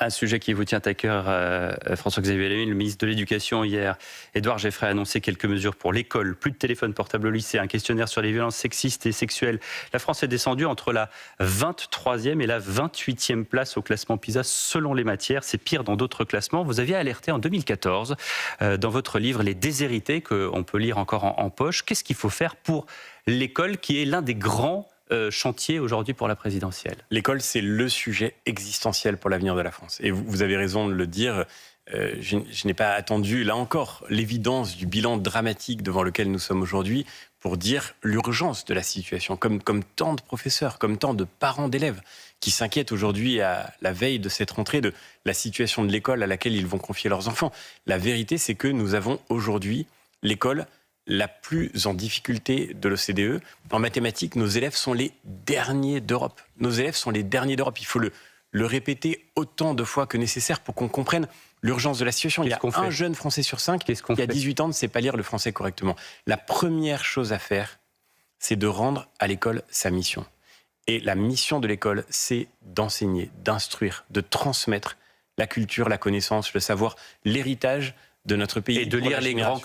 Un sujet qui vous tient à cœur, François-Xavier Bellamy, le ministre de l'Éducation hier, Édouard Geoffray, a annoncé quelques mesures pour l'école. Plus de téléphone portable au lycée, un questionnaire sur les violences sexistes et sexuelles. La France est descendue entre la 23e et la 28e place au classement PISA selon les matières. C'est pire dans d'autres classements. Vous aviez alerté en 2014 dans votre livre Les Déshérités, qu'on peut lire encore en poche. Qu'est-ce qu'il faut faire pour l'école qui est l'un des grands chantier aujourd'hui pour la présidentielle? L'école, c'est le sujet existentiel pour l'avenir de la France. Et vous avez raison de le dire. Je n'ai pas attendu, là encore, l'évidence du bilan dramatique devant lequel nous sommes aujourd'hui pour dire l'urgence de la situation, comme tant de professeurs, comme tant de parents d'élèves qui s'inquiètent aujourd'hui à la veille de cette rentrée de la situation de l'école à laquelle ils vont confier leurs enfants. La vérité, c'est que nous avons aujourd'hui l'école la plus en difficulté de l'OCDE. En mathématiques, nos élèves sont les derniers d'Europe. Nos élèves sont les derniers d'Europe. Il faut le répéter autant de fois que nécessaire pour qu'on comprenne l'urgence de la situation. Il y a un jeune Français sur 5 qui, à 18 ans, ne sait pas lire le français correctement. La première chose à faire, c'est de rendre à l'école sa mission. Et la mission de l'école, c'est d'enseigner, d'instruire, de transmettre la culture, la connaissance, le savoir, l'héritage de notre pays. Et de lire les grands